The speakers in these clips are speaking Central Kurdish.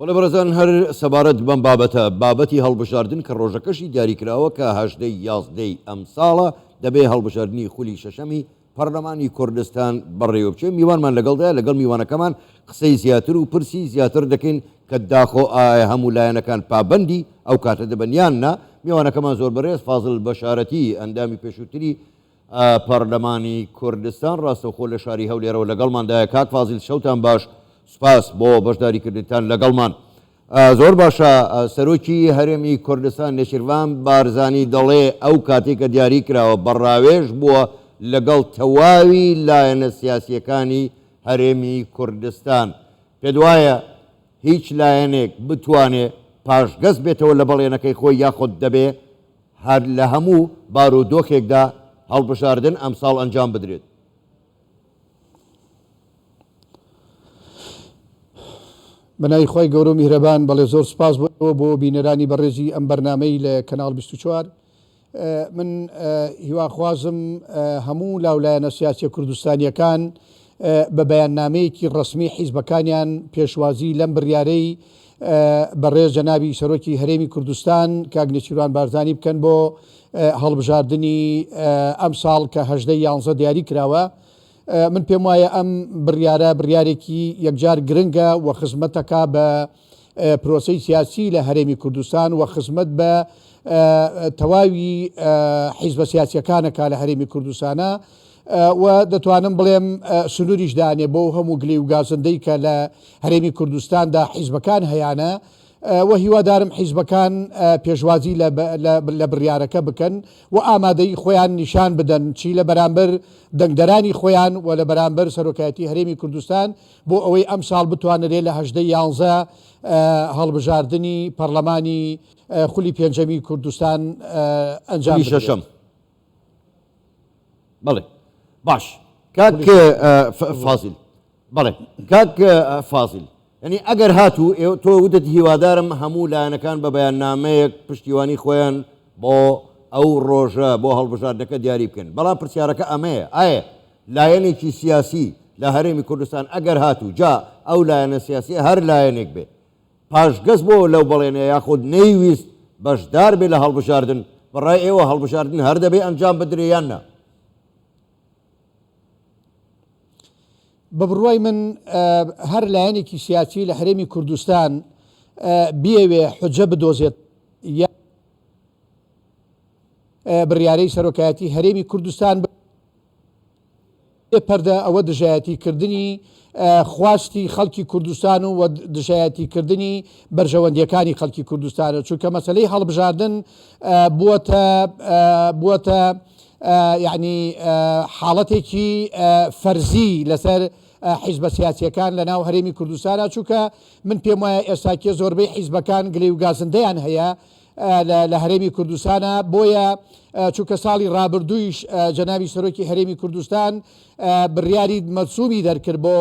وڵێ بەڕێزان هەر سەبارەت بەم بابەتی هەڵبژاردن کە ڕۆژەکەشی دیاریکراوە کە 11 ئەم ساڵە دەبێ هەڵبژاردننی خولی شەشەمی پەرلەمانی کوردستان بەڕێوە بچێ. میوانمان لەگەڵدایە لەگەڵ میوانەکەمان قسەی زیاتر و پرسی زیاتر دەکەین کە داخۆ ئایا هەموو لایەنەکان پابەندی ئەو کاتە دەبنیان نا. میوانەکەمان زۆر بەڕێز فازڵ بەشارەتی ئەندامی پێشووتری پەرلەمانی کوردستان ڕاستەوخۆ لە شاری هەولێرەوە لەگەڵماندایە. کاک فازیل شەوتان باش، سوپاس بۆ بەشداریکردنتان لەگەڵمان. زۆر باشە. سەرۆکی هەرێمی کوردستان نێچیروان بارزانی دەڵێ ئەو کاتێک کە دیاری کراوە بەڕاوێژ بووە لەگەڵ تەواوی لایەنە سیاسیەکانی هەرێمی کوردستان. پێت وایە هیچ لایەنێک بتوانێت پاشگەز بێتەوە لە بەڵێنەکەی خۆی یاخۆت دەبێ هەر لە هەموو بارودۆخێکدا هەڵبژاردن ئەمساڵ ئەنجام بدرێت؟ بەناوی خۆی گەورە و میهرەبان بەڵێ زۆر سپاس بۆ بینەرانی بەڕێزی ئەم بەرنامەی لە کەناڵ 24. من هیواخوازم هەموو لاولایەنە سیاسی کوردستانیەکان بە بەیاننامەیەکی ڕسمی حیزبەکانیان پێشوازی لەم بڕیارەی بەڕێز جەنابی سەرۆکی هەرێمی کوردستان کاک نێچیروان بارزانی بکەن بۆ هەڵبژاردننی ئەم ساڵ کە 11 دیاری کراوە. من پێم وایە ئەم بڕیارێکی یەکجار گرنگە و خزمەتەکە بە پرۆسەی سیاسی لە هەرێمی کوردستان و خزمەت بە تەواوی حیزبە سیاسیەکانەکە لە هەرێمی کوردستانە و دەتوانم بڵێم سنووریش دانێ بۆ هەموو گلەی و گازندەی کە لە هەرێمی کوردستاندا حیزبەکان هەیەە و هیوادارم حیزبەکان پێشوازی لە بڕیارەکە بکەن و ئامادەی خۆیان نیشان بدەن چی لە بەرامبەر دەنگدەرانی خۆیان و لە بەرامبەر سەرۆکایەتی هەرێمی کوردستان بۆ ئەوەی ئەم ساڵ بتوانرێت لە 11 هەڵبژاردننی پەرلەمانی خولی پێنجەمی کوردستان ئەنجام شەشەم. بەڵێ باش کاک فازیل، بەڵێ کاک فازیل، ینی ئەگەر هاتوو تۆ وتت هیوادارم هەموو لایەنەکان بە بەیاننامەیەک پشتیوانی خۆیان بۆ ئەو ڕۆژە بۆ هەڵبژاردنەکە دیاری بکەن. بەڵام پرسیارەکە ئەمەیە، ئایا لایەنێکی سیاسی لە هەرێمی کوردستان ئەگەر هاتوو جا ئەو لایەنە سیاسی هەر لایەنێک بێ پاشگەز بۆ لەو بەڵێنە یاخود نەیویست بەشدار بێ لە هەڵبژاردن، بەڕای ئێوە هەڵبژاردن هەر دەبێ ئەنجام بدرێیان نا؟ بە بڕوای من هەر لایەنێکی سیاسی لە هەرێمی کوردستان بیەوێ حجە بدۆزێت یا بڕیارەی سەرۆکایەتی هەرێمی کوردستان پەردە ئەوە دژایەتیکردنی خواستی خەڵکی کوردستان و دژایەتیکردنی بەرژەوەندیەکانی خەڵکی کوردستانە، چونکە مەسەلەی هەڵبژاردن بووەتە یعنی حاڵەتێکی فەرزی لەسەر حیزبە سیاسیەکان لە ناو هەرێمی کوردستانە، چونکە من پێم وایە ئێستاکێ زۆربەی حیزبەکان گلەی و گازندەیان هەیە لە هەرێمی کوردستانە. بۆیە چونکە ساڵی ڕابردوویش جەنابی سەرۆکی هەرێمی کوردستان بڕیاری مەسوومی دەرکرد بۆ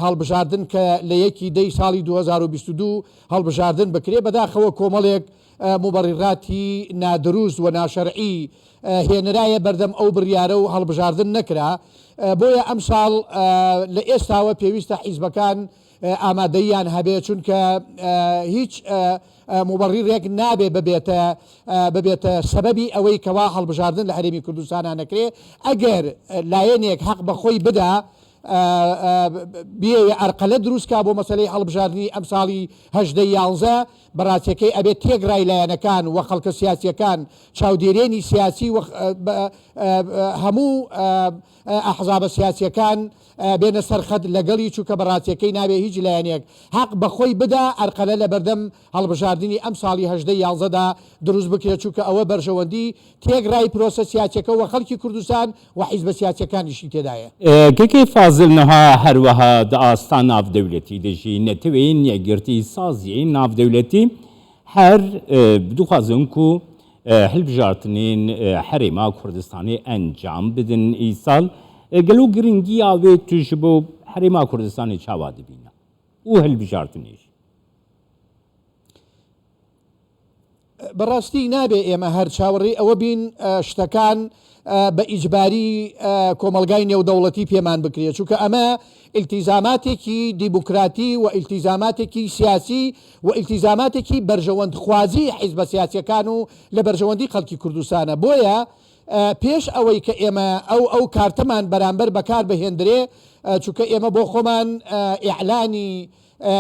هەڵبژاردن کە لە 1 ساڵی 2022 هەڵبژاردن بکرێ، بەداخەوە کۆمەڵێک مبەڕیڕاتی نادروست و ناشەرعی هێنرایە بەردەم ئەو بڕیارە و هەڵبژاردن نەکرا. بۆیە ئەم ساڵ لە ئێستاوە پێویستە حیزبەکان ئامادەیان هەبێ، چونکە هیچ مبەڕیڕێک نابێ ببێتە سەبەبی ئەوەی کەوا هەڵبژاردن لە هەرێمی کوردستانە نەکرێ. ئەگەر لایەنێک حەق بەخۆی بدا بێ ئەرقەلە دروستکە بۆ مەسەلەی هەڵبژاردننی ئەم ساڵی 11 بەڕاستیەکەی ئەبێت تێگرای لایەنەکان و خەڵکە سیاسیەکان چاودێرێنی سیاسی هەموو ئەحزابە سیاسیەکان بێنە سەرخەت لەگەڵی، چووکە بەڕاستیەکەی نابێ هیچ لایەنێک حەق بەخۆی بدا ئەرقەلە لە بەردەم هەڵبژاردننی ئەم ساڵی 11 دروست بکرێت، چووکە ئەوە بەرژەوەندی تێگرای پرۆسە سیاسیەکە و خەڵکی کوردستان و حیزبە سیاسیەکانیشی تێدایە. کێکی فازلنەها هەروەها ئاستا ناودەولەتی دەژی نەتەوەین یەکگرتی سازی ناودەولەتی هەر بدوخوازن و هەڵبژاردنین هەرێما کوردستانی ئەنجام بدن ئیساڵ گەلو گرنگی ئاوێت توش بۆ هەرێما کوردستانی چاوا دەبینە و هەڵبژاردنیش. بەڕاستی نابێ ئێمە هەر چاوەڕێی ئەوە بین شتەکان بە ئیجباری کۆمەلگای نێودەوڵەتی پێمان بکرێت چونکە ئەمە ئیلتیزاماتێکی دیموکراتی و ئیلتیزاماتێکی سیاسی و ئیلتیزاماتێکی بەرژەوەندخوازی حیزبە سیاسیەکان و لە بەرژەوەندی خەڵکی کوردستانە بۆیە پێش ئەوەی کە ئێمە ئەو کارتەمان بەرامبەر بەکار بهێندرێ چونکە ئێمە بۆ خۆمان ئیعلانی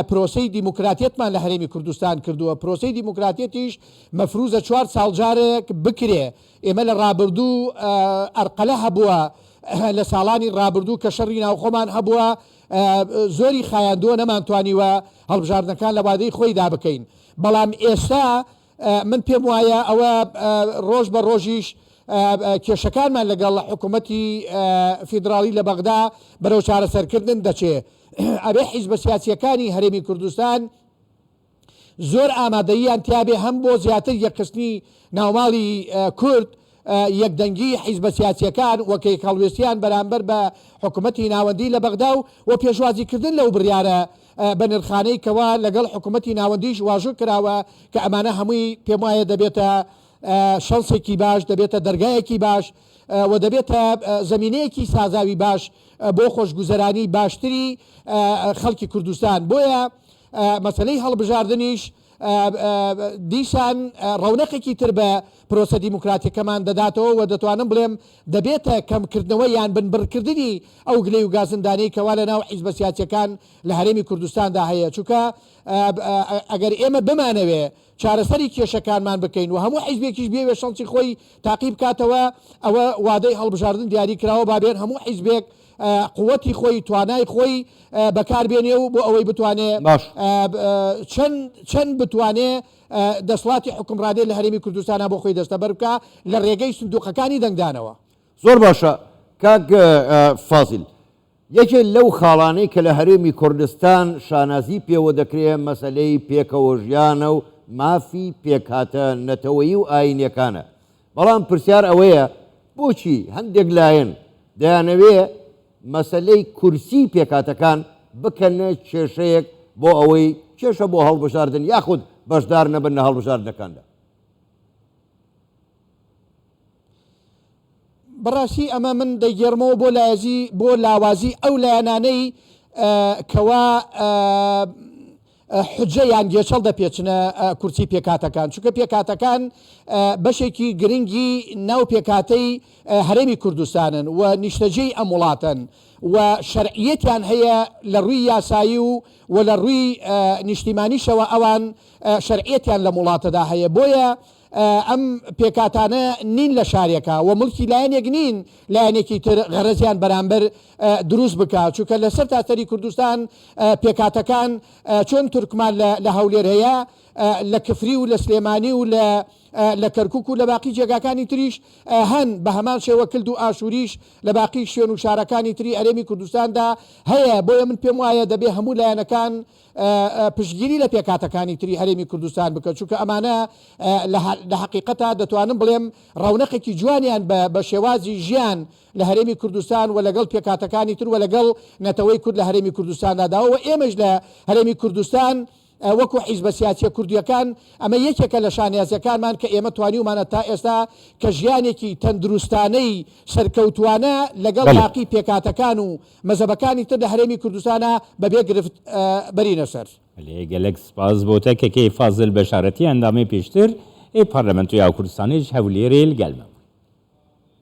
پرۆسەی دیموکراتیەتمان لە هەرێمی کوردستان کردووە پرۆسەی دیموکراتیەتیش مەفروزە 4 ساڵجارێک بکرێ ئێمە لە ڕابردوو ئەرقەلە هەبووە لە ساڵانی ڕابردوو کە شەڕی ناوخۆمان هەبووە زۆری خایاندووە نەمانتوانیوە هەڵبژاردنەکان لە وادەی خۆیدا بکەین بەڵام ئێستا من پێم وایە ئەوە ڕۆژ بە ڕۆژیش کێشەکانمان لەگەڵ حکوومەتی فیدراڵی لە بەغدا بەرەو چارەسەرکردن دەچێ ئەبێ حیزبە سیاسیەکانی هەرێمی کوردستان زۆر ئامادەییان تیابێ هەم بۆ زیاتر یەکخستنی ناوماڵی کورد یەکدەنگی حیزبە سیاسیەکان وەکەی هەڵوێستیان بەرامبەر بە حکوومەتی ناوەندی لە بەغدا و پێشوازیکردن لەو بڕیارە بە نرخانەی کەوا لەگەڵ حکوومەتی ناوەندیش واژۆ کراوە کە ئەمانە هەمووی پێم وایە دەبێتە شەڵسێکی باش دەبێتە دەرگایەکی باش و دەبێتە زمینەیەکی سازاوی باش بۆ خۆشگوزەرانی باشتری خەڵکی کوردستان بۆیە مەسەلەی هەڵبژاردنیش دیسان ڕەونەقێکی تر بە پرۆسە دیموکراتیەکەمان دەداتەوە و دەتوانم بڵێم دەبێتە کەمکردنەوە یان بنبڕکردنی ئەو گلەی و گازندانەی کەوا لە ناو حیزبە سیاسیەکان لە هەرێمی کوردستاندا هەیە چونکە ئەگەر ئێمە بمانەوێ چارەسەری کێشەکانمان بکەین و هەموو حیزبێکیش بێوێ شەڵکی خۆی تاقیب کاتەوە ئەوە وادەی هەڵبژاردن دیاری کراوە بابێن هەموو حیزبێک قوەتی خۆی توانای خۆی بەکاربێنێ و بۆ ئەوەی بتوانێت چەند بتوانێت دەسڵاتی حکومڕانی لە هەرێمی کوردستانە بۆ خۆی دەستەبەر بکە لە ڕێگەی سندوقەکانی دەنگدانەوە زۆر باشە کاک فازیل یەکێک لەو خاڵانەی کە لە هەرێمی کوردستان شانازی پێوە دەکرێت مەسەلەی پێکەوە ژیانە و مافی پێکهاتە نەتەوەیی و ئاینیەکانە بەڵام پرسیار ئەوەیە بۆچی هەندێک لایەن دەیانەوێ مەسەلەی کورسی پێکاتەکان بکەنە کێشەیەک بۆ ئەوەی کێشە بۆ هەڵبژاردن یاخود بەشدار نەبن لە هەڵبژاردنەکاندا بەڕاستی ئەمە من دەیگەرمەوە بۆ لاوازی ئەو لایەنانەی کەوا حجەیان گێچەڵ دەپێچنە کورسی پێکاتەکان چونکە پێکاتەکان بەشێکی گرنگی ناو پێکاتەی هەرێمی کوردستانن و نیشتەجێی ئەم وڵاتن و شەرعیەتیان هەیە لە ڕووی یاسایی و لە ڕووی نیشتیمانیشەوە ئەوان شەرعیەتیان لە وڵاتەدا هەیە بۆیە ئەم پێکاتانە نین لە شارێکە و مڵکی لایەنێک نین لایەنێکی تر غەرەزیان بەرامبەر دروست بکات چونکە لەسەر تاتەری کوردستان پێکاتەکان چۆن تورکمان لە هەولێر هەیە لە کفری و لە سلێمانی و لە کەرکوک و لە باقی جێگاکانی تریش هەن بە هەمان شێوە کلد و ئاشوریش لە باقی شوێن و شارەکانی تری ئەرێمی کوردستاندا هەیە بۆیە من پێم وایە دەبێ هەموو لایەنەکان پشتگیری لە پێکاتەکانی تری هەرێمی کوردستان بکە چونکە ئەمانە لە حقیقەتە دەتوانم بڵێم ڕەونەقێکی جوانیان بە شێوازی ژیان لە هەرێمی کوردستان و لەگەڵ پێکاتەکانی تر و لەگەڵ نەتەوەی کورد لە هەرێمی کوردستانداداوە و ئێمەش لە هەرێمی کوردستان وەکو حیزبە سیاسیە کوردیەکان ئەمە یەکێکە لە شانیازیەکانمان کە ئێمە توانیومانە تا ئێستا کە ژیانێکی تەندروستانەی سەرکەوتوانە لەگەڵ باقی پێکاتەکان و مەزەبەکانی تر لە هەرێمی کوردستانە بەبێ گرفت بەرینە سەر gelek spas بۆ تەکێکی فازل بەشارەتی ئەندامی پێشتر پارلەمەنتوی یاو کوردستانیش هەولێرێ gelmem